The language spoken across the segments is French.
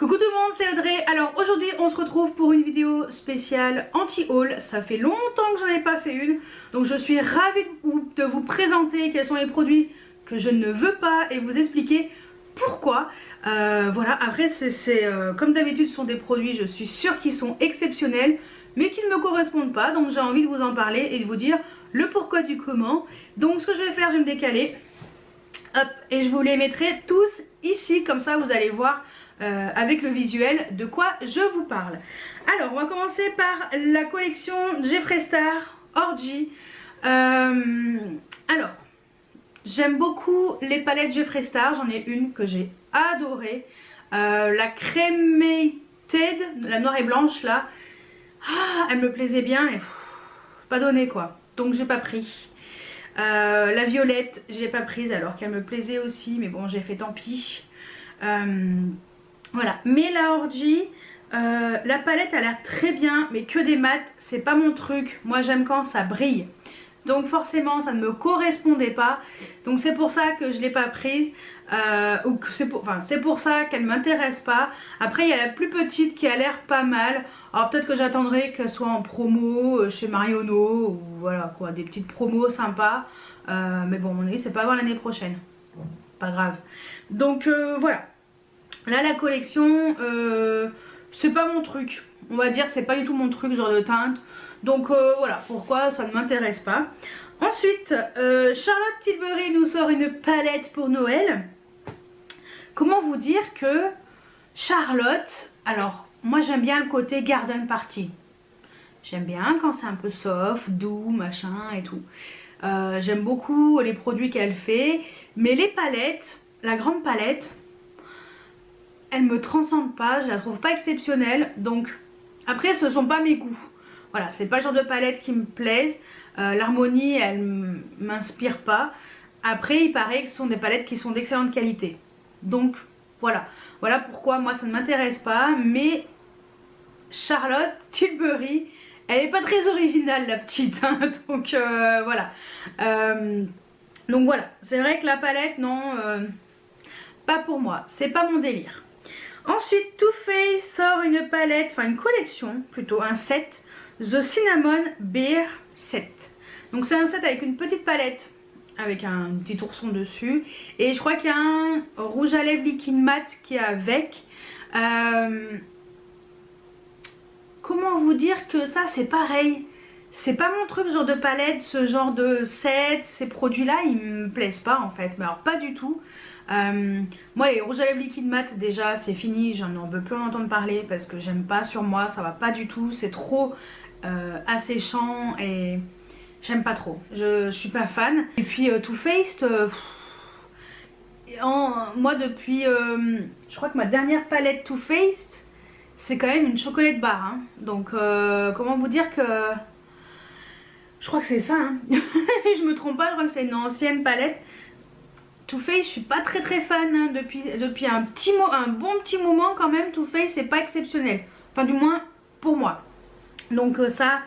Coucou tout le monde, c'est Audrey. Alors aujourd'hui on se retrouve pour une vidéo spéciale anti-haul. Ça fait longtemps que j'en ai pas fait une, donc je suis ravie de vous présenter quels sont les produits que je ne veux pas et vous expliquer pourquoi. Voilà, après c'est comme d'habitude, ce sont des produits, je suis sûre qu'ils sont exceptionnels mais qui ne me correspondent pas, donc j'ai envie de vous en parler et de vous dire le pourquoi du comment. Donc ce que je vais faire, je vais me décaler, hop, et je vous les mettrai tous ici, comme ça vous allez voir avec le visuel de quoi je vous parle. Alors on va commencer par la collection Jeffree Star Orgy. Alors j'aime beaucoup les palettes Jeffree Star, j'en ai une que j'ai adorée, la Cremated, la noire et blanche là, elle me plaisait bien et pas donné quoi, donc j'ai pas pris. La violette je l'ai pas prise alors qu'elle me plaisait aussi, mais bon j'ai fait tant pis. Voilà, mais la Orgy, la palette a l'air très bien, mais que des mats, c'est pas mon truc. Moi j'aime quand ça brille, donc forcément ça ne me correspondait pas, donc c'est pour ça que je l'ai pas prise, ou c'est pour ça qu'elle m'intéresse pas. Après il y a la plus petite qui a l'air pas mal, alors peut-être que j'attendrai qu'elle soit en promo chez Marionneau, ou voilà quoi, des petites promos sympas, mais bon à mon avis c'est pas avant l'année prochaine, pas grave. Donc voilà. Là la collection, c'est pas mon truc, on va dire, c'est pas du tout mon truc genre de teinte, donc voilà pourquoi ça ne m'intéresse pas. Ensuite Charlotte Tilbury nous sort une palette pour Noël. Comment vous dire que Charlotte, alors moi j'aime bien le côté garden party, j'aime bien quand c'est un peu soft, doux, machin et tout. J'aime beaucoup les produits qu'elle fait, mais les palettes, la grande palette, elle me transcende pas, je la trouve pas exceptionnelle, donc après ce sont pas mes goûts. Voilà, c'est pas le genre de palette qui me plaise, l'harmonie elle m'inspire pas. Après il paraît que ce sont des palettes qui sont d'excellente qualité, donc voilà. Voilà pourquoi moi ça ne m'intéresse pas, mais Charlotte Tilbury, elle est pas très originale la petite, hein, donc voilà. Donc voilà, c'est vrai que la palette non, pas pour moi, c'est pas mon délire. Ensuite, Too Faced sort une palette, enfin une collection plutôt, un set, The Cinnamon Bear Set. Donc c'est un set avec une petite palette, avec un petit ourson dessus. Et je crois qu'il y a un rouge à lèvres liquide mat qui est avec. Comment vous dire que ça c'est pareil. C'est pas mon truc, ce genre de palette, ce genre de set, ces produits là ils me plaisent pas en fait, mais alors pas du tout. Moi les rouges à lèvres liquide mat déjà c'est fini, j'en veux plus en entendre parler parce que j'aime pas sur moi, ça va pas du tout, c'est trop asséchant et j'aime pas trop, je suis pas fan. Et puis Too Faced, moi depuis, je crois que ma dernière palette Too Faced c'est quand même une chocolate bar, hein. Donc comment vous dire que... Je crois que c'est ça, hein. Je me trompe pas, je crois que c'est une ancienne palette. Too Faced, je suis pas très fan, hein, depuis un bon petit moment quand même. Too Faced c'est pas exceptionnel, enfin du moins pour moi. Donc ça,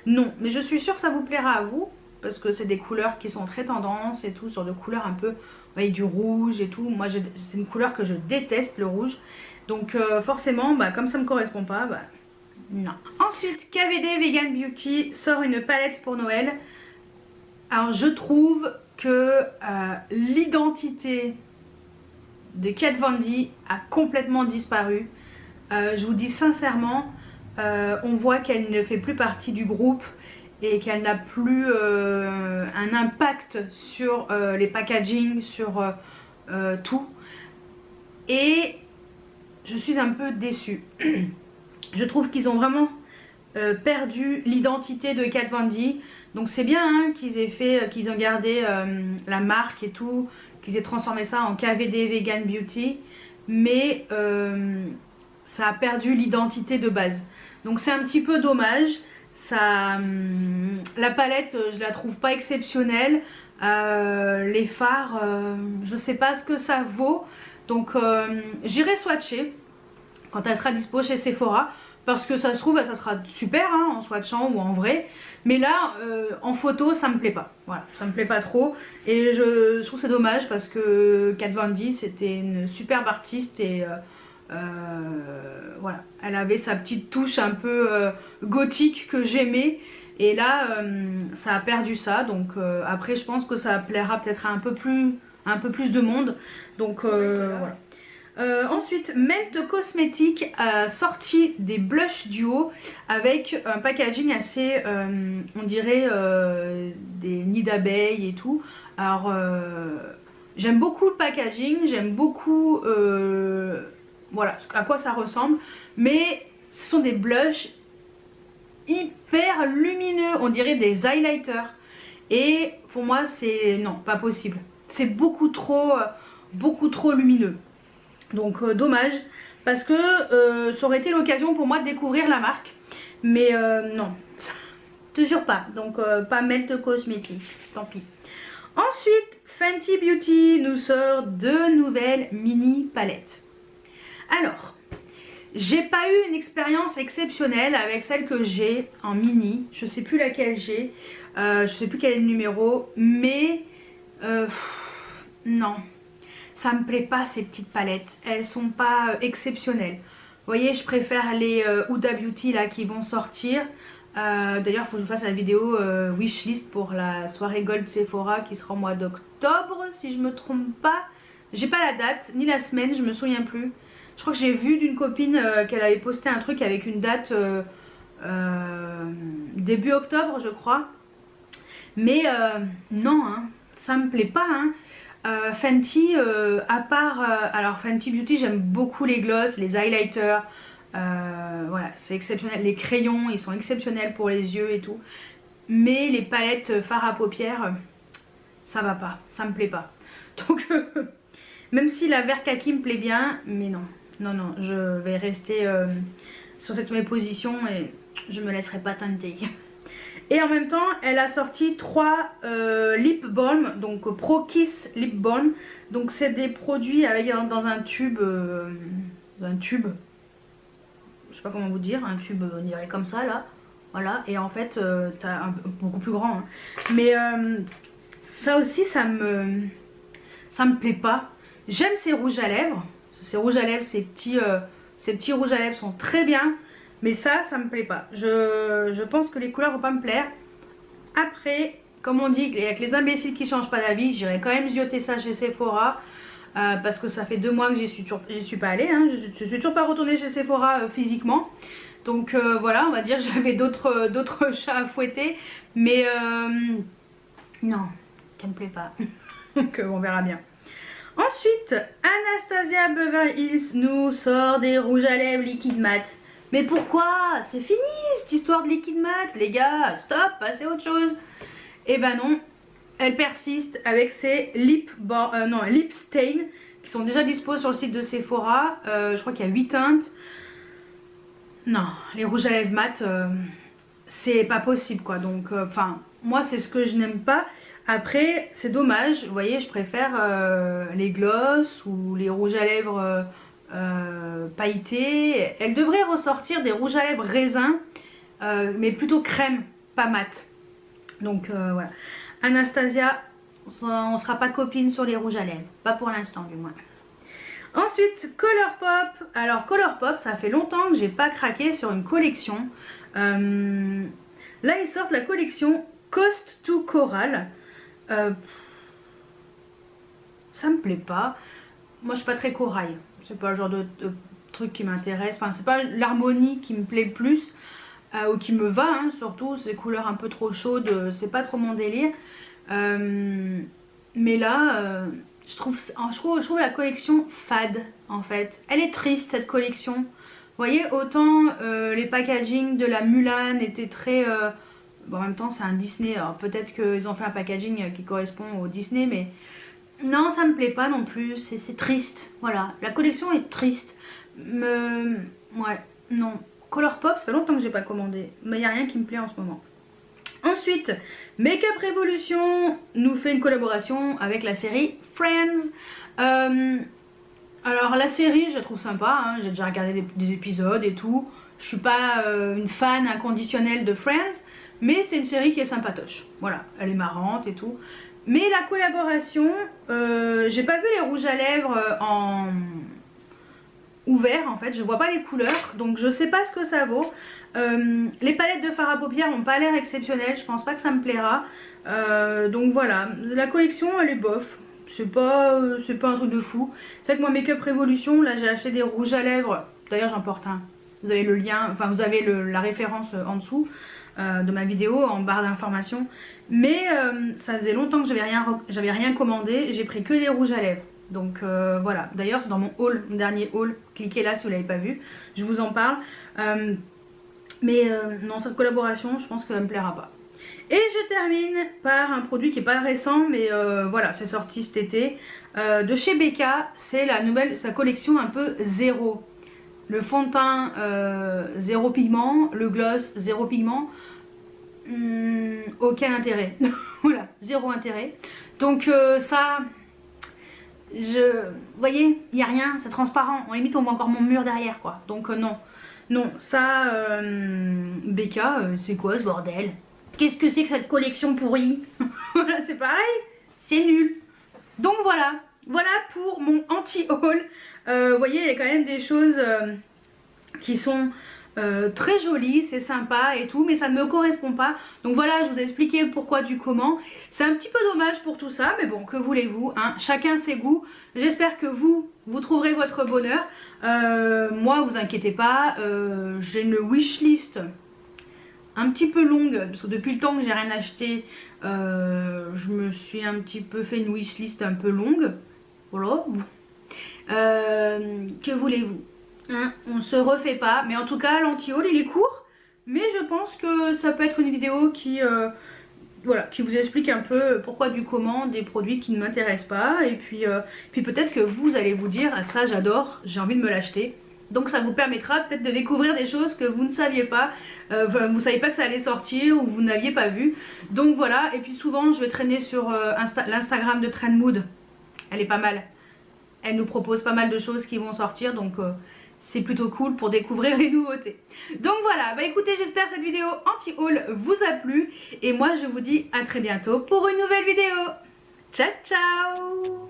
non. Mais je suis sûre que ça vous plaira à vous, parce que c'est des couleurs qui sont très tendances et tout, sur de couleurs un peu, vous voyez, du rouge et tout. Moi c'est une couleur que je déteste, le rouge. Donc forcément, bah, comme ça me correspond pas, bah non. Ensuite, KVD Vegan Beauty sort une palette pour Noël. Alors je trouve que l'identité de Kat Von D a complètement disparu. Je vous dis sincèrement, on voit qu'elle ne fait plus partie du groupe et qu'elle n'a plus un impact sur les packaging, sur tout. Et je suis un peu déçue. Je trouve qu'ils ont vraiment perdu l'identité de Kat Von D. Donc c'est bien, hein, qu'ils aient fait, qu'ils ont gardé la marque et tout, qu'ils aient transformé ça en KVD Vegan Beauty, mais ça a perdu l'identité de base. Donc c'est un petit peu dommage. Ça, la palette, je la trouve pas exceptionnelle. Les fards, je sais pas ce que ça vaut. Donc j'irai swatcher quand elle sera dispo chez Sephora, parce que ça se trouve ça sera super, hein, en swatchant ou en vrai, mais là en photo ça me plaît pas, voilà, ça me plaît pas trop et je trouve c'est dommage parce que Kat Von D c'était une superbe artiste et Voilà, elle avait sa petite touche un peu gothique que j'aimais. Et là, ça a perdu ça. Donc après, je pense que ça plaira peut-être à un peu plus de monde. Donc voilà. Ensuite, Melt Cosmetics a sorti des blushs duo avec un packaging assez, on dirait, des nids d'abeilles et tout. Alors, j'aime beaucoup le packaging, j'aime beaucoup voilà à quoi ça ressemble, mais ce sont des blushs hyper lumineux, on dirait des highlighters. Et pour moi, c'est non, pas possible. C'est beaucoup trop lumineux. Donc dommage, parce que ça aurait été l'occasion pour moi de découvrir la marque. Mais non, te jure pas. Donc pas Melt Cosmetics, tant pis. Ensuite, Fenty Beauty nous sort 2 nouvelles mini palettes. Alors, j'ai pas eu une expérience exceptionnelle avec celle que j'ai en mini. Je sais plus laquelle j'ai, je sais plus quel est le numéro, mais non. Ça me plaît pas ces petites palettes, elles sont pas exceptionnelles. Vous voyez, je préfère les Huda Beauty là qui vont sortir. D'ailleurs, il faut que je fasse la vidéo wishlist pour la soirée Gold Sephora qui sera au mois d'octobre, si je me trompe pas. J'ai pas la date, ni la semaine, je me souviens plus. Je crois que j'ai vu d'une copine qu'elle avait posté un truc avec une date début octobre, je crois. Mais non, hein, ça me plaît pas, hein. Fenty, à part alors Fenty Beauty, j'aime beaucoup les gloss, les highlighters, voilà, c'est exceptionnel. Les crayons, ils sont exceptionnels pour les yeux et tout, mais les palettes fard à paupières, ça va pas, ça me plaît pas. Donc même si la vert kaki me plaît bien, mais non, non, non, je vais rester sur cette même position et je me laisserai pas tenter. Et en même temps, elle a sorti 3 lip balm, donc Pro Kiss Lip Balm. Donc c'est des produits avec dans un tube, je sais pas comment vous dire, un tube on dirait comme ça là. Voilà, et en fait, t'as beaucoup plus grand. Hein. Mais ça aussi, ça me plaît pas. J'aime ces rouges à lèvres. Ces rouges à lèvres, ces petits rouges à lèvres sont très bien. Mais ça me plaît pas. Je pense que les couleurs vont pas me plaire. Après, comme on dit, avec les imbéciles qui changent pas d'avis, j'irai quand même zioter ça chez Sephora. Parce que ça fait 2 mois que j'y suis pas allée. Hein. Je suis toujours pas retournée chez Sephora physiquement. Donc voilà, on va dire j'avais d'autres chats à fouetter. Mais non, ça me plaît pas. Donc on verra bien. Ensuite, Anastasia Beverly Hills nous sort des rouges à lèvres liquide mat. Mais pourquoi? C'est fini cette histoire de liquide mat, les gars, stop, passez à autre chose. Et ben non, elle persiste avec ses lip stain qui sont déjà dispo sur le site de Sephora. Je crois qu'il y a 8 teintes. Non, les rouges à lèvres mat, c'est pas possible quoi. Donc, enfin, moi c'est ce que je n'aime pas. Après, c'est dommage, vous voyez, je préfère les gloss ou les rouges à lèvres pailletés. Elle devrait ressortir des rouges à lèvres raisin, mais plutôt crème, pas mat. Donc voilà. Anastasia, on ne sera pas copines sur les rouges à lèvres, pas pour l'instant du moins. Ensuite, Colourpop. Alors Colourpop, ça fait longtemps que j'ai pas craqué sur une collection. Là, ils sortent la collection Coast to Coral. Ça me plaît pas. Moi, je suis pas très corail. C'est pas le genre de truc qui m'intéresse. Enfin, c'est pas l'harmonie qui me plaît le plus. Ou qui me va, hein, surtout. Ces couleurs un peu trop chaudes, c'est pas trop mon délire. Mais là, je trouve la collection fade, en fait. Elle est triste, cette collection. Vous voyez, autant les packaging de la Mulan étaient très... bon, en même temps, c'est un Disney. Alors, peut-être qu'ils ont fait un packaging qui correspond au Disney, mais... Non, ça me plaît pas non plus. C'est triste. Voilà, la collection est triste. Ouais, non. Colourpop, ça fait longtemps que j'ai pas commandé. Mais il n'y a rien qui me plaît en ce moment. Ensuite, Makeup Revolution nous fait une collaboration avec la série Friends. Alors la série, je la trouve sympa, hein. J'ai déjà regardé des épisodes et tout. Je suis pas une fan inconditionnelle de Friends, mais c'est une série qui est sympatoche. Voilà, elle est marrante et tout. Mais la collaboration, j'ai pas vu les rouges à lèvres ouvert en fait, je vois pas les couleurs, donc je sais pas ce que ça vaut. Les palettes de fard à paupières n'ont pas l'air exceptionnelles, je pense pas que ça me plaira. Donc voilà, la collection elle est bof, c'est pas un truc de fou. C'est vrai que moi Make-up Révolution, là j'ai acheté des rouges à lèvres, d'ailleurs j'en porte un. Vous avez le lien, enfin vous avez la référence en dessous de ma vidéo en barre d'informations. Mais ça faisait longtemps que j'avais rien commandé, j'ai pris que des rouges à lèvres. Donc voilà, d'ailleurs c'est dans mon haul, mon dernier haul, cliquez là si vous l'avez pas vu, je vous en parle. Non, cette collaboration, je pense qu'elle me plaira pas. Et je termine par un produit qui est pas récent, mais voilà, c'est sorti cet été, de chez Becca. C'est sa collection un peu zéro. Le fond de teint zéro pigment, le gloss zéro pigment, aucun intérêt. Voilà, zéro intérêt. Donc ça, vous voyez, il n'y a rien, c'est transparent. En limite, on voit encore mon mur derrière, quoi. Donc non. Non, ça, Becca, c'est quoi ce bordel? Qu'est-ce que c'est que cette collection pourrie? Voilà, c'est pareil, c'est nul. Donc voilà, voilà pour mon anti-haul. Vous voyez, il y a quand même des choses qui sont très jolies, c'est sympa et tout, mais ça ne me correspond pas. Donc voilà, je vous ai expliqué pourquoi du comment. C'est un petit peu dommage pour tout ça, mais bon, que voulez-vous, hein, chacun ses goûts. J'espère que vous trouverez votre bonheur. Moi, vous inquiétez pas, j'ai une wishlist un petit peu longue, parce que depuis le temps que j'ai rien acheté, je me suis un petit peu fait une wishlist un peu longue. Voilà. Que voulez-vous, hein, on se refait pas, mais en tout cas l'anti-haul il est court, mais je pense que ça peut être une vidéo qui voilà, qui vous explique un peu pourquoi du comment des produits qui ne m'intéressent pas, et puis peut-être que vous allez vous dire ah, ça j'adore, j'ai envie de me l'acheter. Donc ça vous permettra peut-être de découvrir des choses que vous ne saviez pas, vous ne saviez pas que ça allait sortir ou vous n'aviez pas vu. Donc voilà, et puis souvent je vais traîner sur l'Instagram de Trendmood, elle est pas mal. Elle nous propose pas mal de choses qui vont sortir, donc c'est plutôt cool pour découvrir les nouveautés. Donc voilà, bah écoutez, j'espère que cette vidéo anti-haul vous a plu. Et moi je vous dis à très bientôt pour une nouvelle vidéo. Ciao ciao!